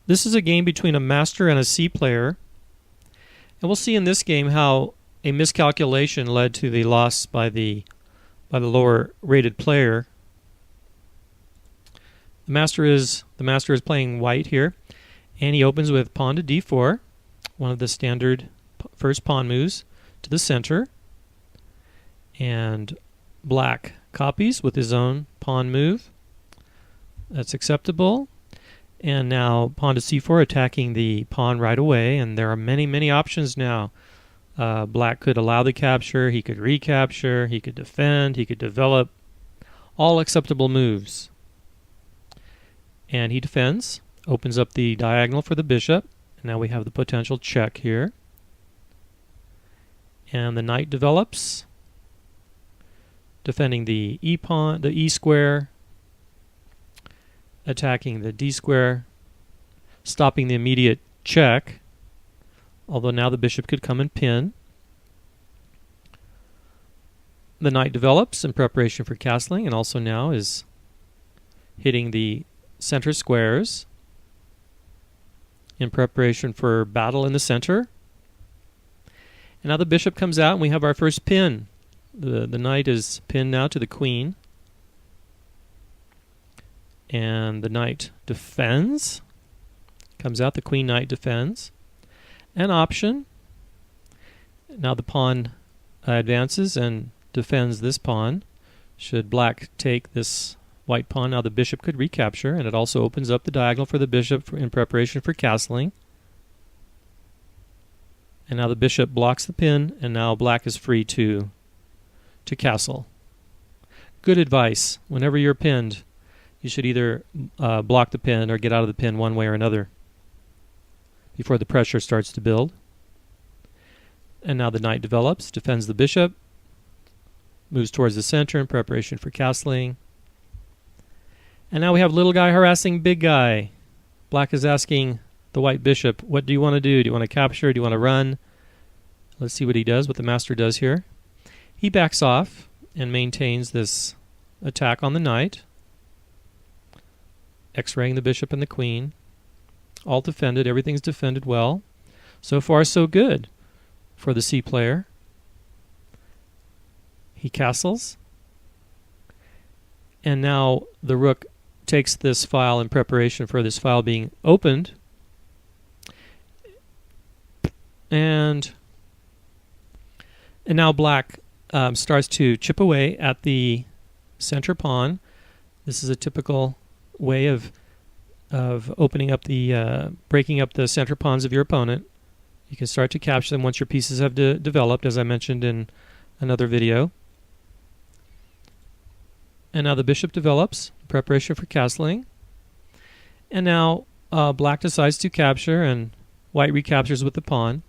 This is a game between a master and a C player. And we'll see in this game how a miscalculation led to the loss by the lower rated player. The master is playing white here, and he opens with pawn to d4, one of the standard first pawn moves to the center. And black copies with his own pawn move. That's acceptable. And now pawn to c4, attacking the pawn right away. And there are many options now. Black could allow the capture, he could recapture, he could defend, he could develop. All acceptable moves. And he defends, opens up the diagonal for the bishop. And now we have the potential check here. And the knight develops, defending the e pawn, the e square, attacking the d square, stopping the immediate check, although now the bishop could come and pin. The knight develops in preparation for castling, and also now is hitting the center squares in preparation for battle in the center. And now the bishop comes out, and we have our first pin. The knight is pinned now to the queen. And the knight defends. Comes out, the queen knight defends. An option. Now the pawn advances and defends this pawn. Should black take this white pawn, now the bishop could recapture, and it also opens up the diagonal for the bishop in preparation for castling. And now the bishop blocks the pin, and now black is free to castle. Good advice. Whenever you're pinned, you should either block the pin or get out of the pin one way or another before the pressure starts to build. And now the knight develops, defends the bishop, moves towards the center in preparation for castling. And now we have little guy harassing big guy. Black is asking the white bishop, what do you want to do? Do you want to capture? Do you want to run? Let's see what he does, what the master does here. He backs off and maintains this attack on the knight, X-raying the bishop and the queen. All defended. Everything's defended well. So far, so good for the C player. He castles. And now the rook takes this file in preparation for this file being opened. And now black starts to chip away at the center pawn. This is a typical way of opening up the breaking up the center pawns of your opponent. You can start to capture them once your pieces have developed, as I mentioned in another video. And now the bishop develops in preparation for castling. And now black decides to capture, and white recaptures with the pawn.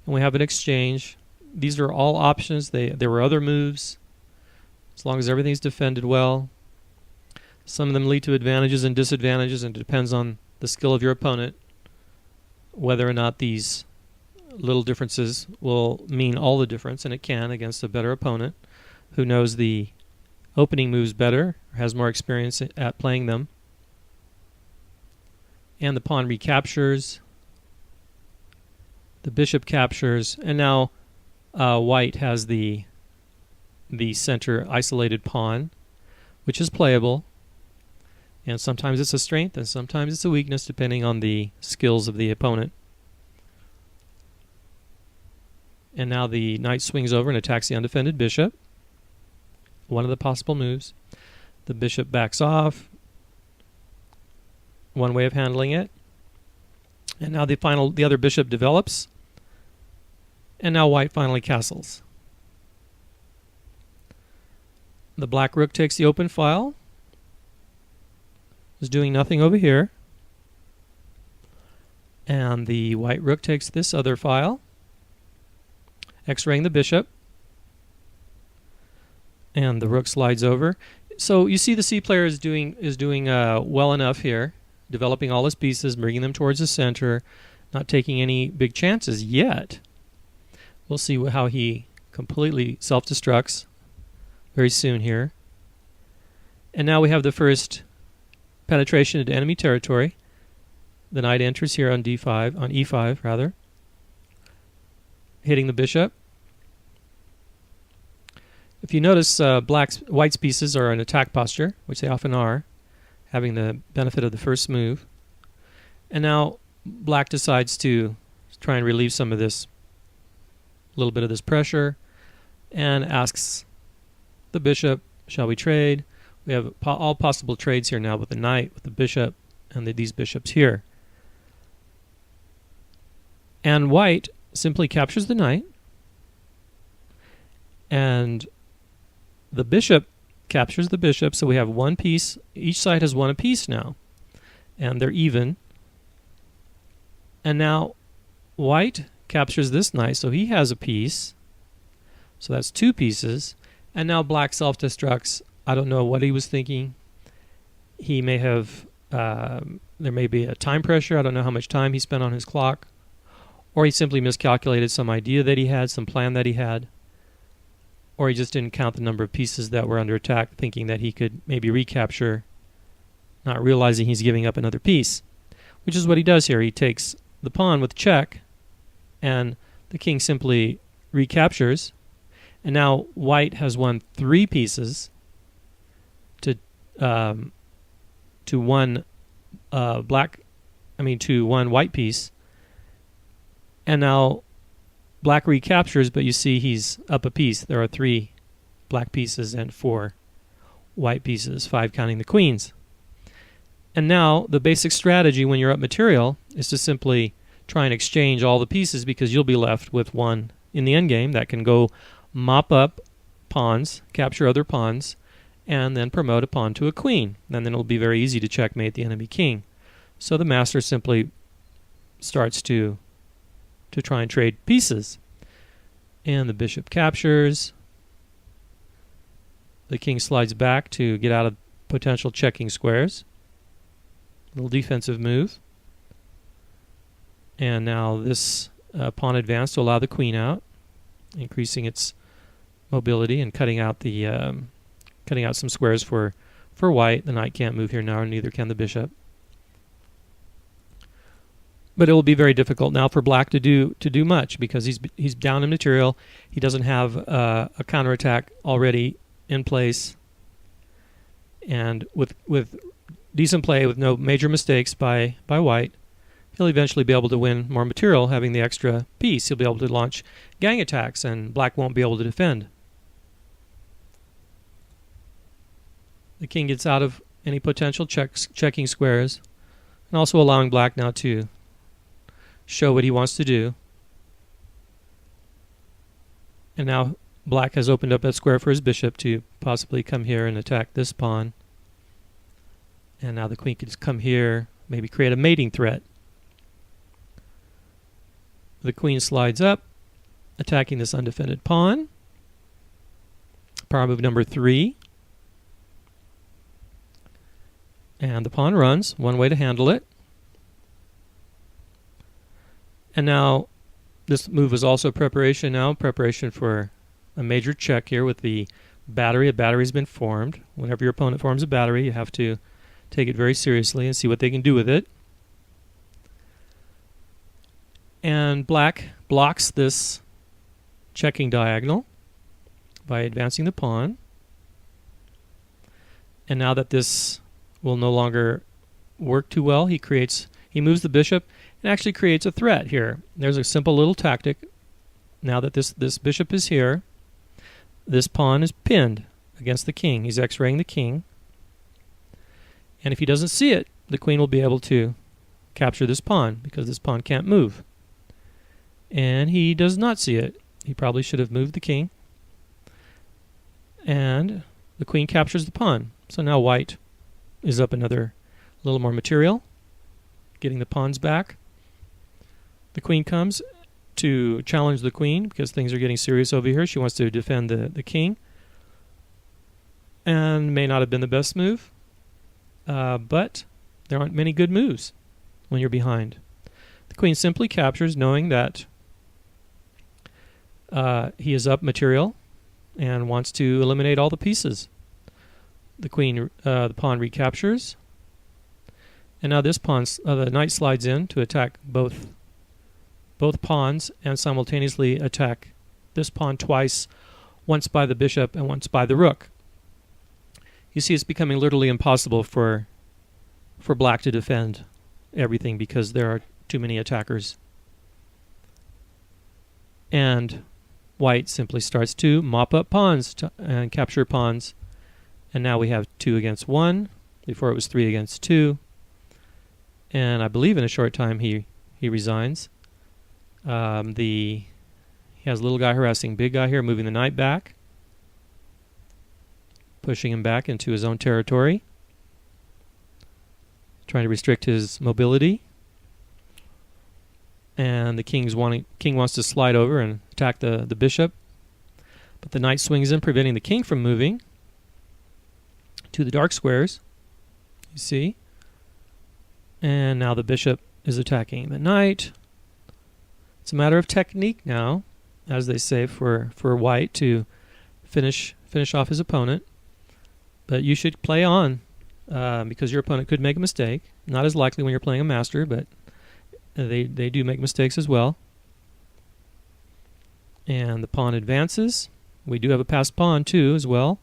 And we have an exchange. These are all options. There were other moves, as long as everything's defended well. Some of them lead to advantages and disadvantages, and it depends on the skill of your opponent whether or not these little differences will mean all the difference, and it can against a better opponent who knows the opening moves better, or has more experience at playing them. And the pawn recaptures. The bishop captures, and now white has the center isolated pawn, which is playable. And sometimes it's a strength, and sometimes it's a weakness, depending on the skills of the opponent. And now the knight swings over and attacks the undefended bishop. One of the possible moves. The bishop backs off. One way of handling it. And now the other bishop develops. And now white finally castles. The black rook takes the open file. Is doing nothing over here. And the white rook takes this other file, X-raying the bishop. And the rook slides over. So you see the C player is doing well enough here, developing all his pieces, bringing them towards the center, not taking any big chances yet. We'll see how he completely self-destructs very soon here. And now we have the first penetration into enemy territory. the knight enters here on d5, on e5 rather, hitting the bishop. If you notice, white's pieces are in attack posture, which they often are, having the benefit of the first move. And now black decides to try and relieve some of this, a little bit of this pressure, and asks the bishop, shall we trade? We have all possible trades here now with the knight, with the bishop, and these bishops here. And white simply captures the knight, and the bishop captures the bishop, so we have one piece. Each side has one apiece now, and they're even. And now white captures this knight, so he has a piece. So that's two pieces. And now black self-destructs. I don't know what he was thinking. He may have, there may be a time pressure. I don't know how much time he spent on his clock. Or he simply miscalculated some idea that he had, some plan that he had. Or he just didn't count the number of pieces that were under attack, thinking that he could maybe recapture, not realizing he's giving up another piece. Which is what he does here. He takes the pawn with check, and the king simply recaptures. And now white has won three pieces to one to one white piece. And now black recaptures, but you see he's up a piece. There are 3 black pieces and 4 white pieces, 5 counting the queens. And now the basic strategy when you're up material is to simply try and exchange all the pieces, because you'll be left with one in the endgame that can go mop up pawns, capture other pawns, and then promote a pawn to a queen. And then it'll be very easy to checkmate the enemy king. So the master simply starts to try and trade pieces. And the bishop captures. The king slides back to get out of potential checking squares. Little defensive move. And now this pawn advance to allow the queen out, increasing its mobility and cutting out some squares for white. The knight can't move here now, and neither can the bishop. But it will be very difficult now for black to do much, because he's down in material. He doesn't have a counterattack already in place, and with decent play, with no major mistakes by white, he'll eventually be able to win more material, having the extra piece. He'll be able to launch gang attacks, and black won't be able to defend. The king gets out of any potential checking squares, and also allowing black now to show what he wants to do. And now black has opened up a square for his bishop to possibly come here and attack this pawn. And now the queen could just come here, maybe create a mating threat. The queen slides up, attacking this undefended pawn. Power move number 3. And the pawn runs, one way to handle it. And now this move is also preparation for a major check here with the battery. A battery's been formed. Whenever your opponent forms a battery, you have to take it very seriously and see what they can do with it. And black blocks this checking diagonal by advancing the pawn. And now that this will no longer work too well, he moves the bishop and actually creates a threat here. There's a simple little tactic. Now that this bishop is here, this pawn is pinned against the king. He's x-raying the king. And if he doesn't see it, the queen will be able to capture this pawn, because this pawn can't move. And he does not see it. He probably should have moved the king. And the queen captures the pawn. So now white is up another little more material, getting the pawns back. The queen comes to challenge the queen, because things are getting serious over here. She wants to defend the king. And may not have been the best move, but there aren't many good moves when you're behind. The queen simply captures, knowing that he is up material and wants to eliminate all the pieces. The pawn recaptures, And now this pawn, the knight slides in to attack both pawns and simultaneously attack this pawn twice, once by the bishop and once by the rook. You see, it's becoming literally impossible for black to defend everything because there are too many attackers. And white simply starts to mop up pawns and capture pawns. And now we have 2 against 1. Before it was 3 against 2. And I believe in a short time he resigns. He has little guy harassing big guy here, moving the knight back, pushing him back into his own territory, trying to restrict his mobility. And the king wants to slide over and attack the bishop, but the knight swings in, preventing the king from moving to the dark squares. You see, and now the bishop is attacking the knight. It's a matter of technique now, as they say, for white to finish off his opponent. But you should play on, because your opponent could make a mistake. Not as likely when you're playing a master, but they do make mistakes as well. And the pawn advances. We do have a passed pawn too as well.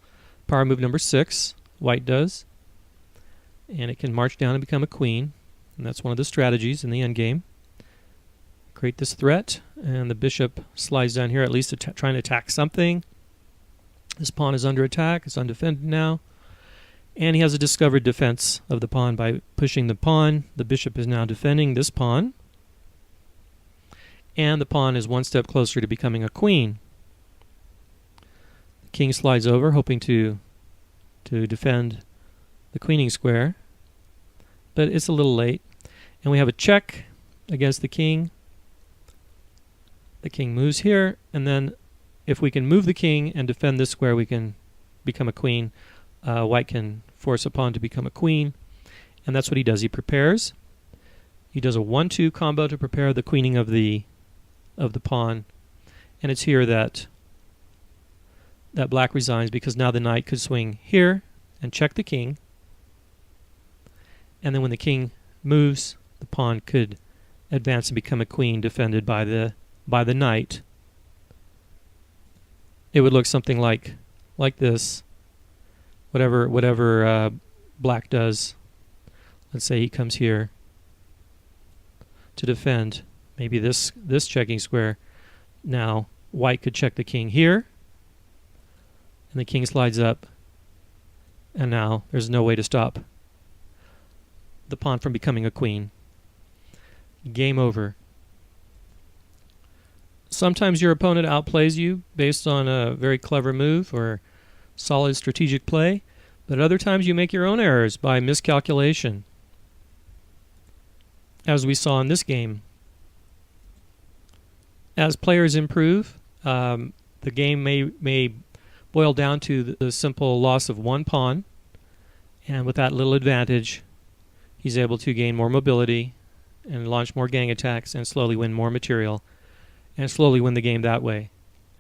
Power move number 6, white does. And it can march down and become a queen. And that's one of the strategies in the endgame. Create this threat, and the bishop slides down here, at least trying to attack something. This pawn is under attack. It's undefended now. And he has a discovered defense of the pawn by pushing the pawn. The bishop is now defending this pawn. And the pawn is one step closer to becoming a queen. The king slides over, hoping to defend the queening square. But it's a little late. And we have a check against the king. The king moves here, and then if we can move the king and defend this square, we can become a queen. White can force a pawn to become a queen, and that's what he does. He prepares. He does a 1-2 combo to prepare the queening of the pawn, and it's here that black resigns, because now the knight could swing here and check the king, and then when the king moves, the pawn could advance and become a queen defended by the knight. It would look something like this. Whatever black does. Let's say he comes here to defend maybe this checking square. Now white could check the king here, and the king slides up, and now there's no way to stop the pawn from becoming a queen. Game over. Sometimes your opponent outplays you based on a very clever move or solid strategic play, but other times you make your own errors by miscalculation, as we saw in this game. As players improve, the game may boil down to the simple loss of one pawn, and with that little advantage, he's able to gain more mobility and launch more gang attacks and slowly win more material and slowly win the game that way.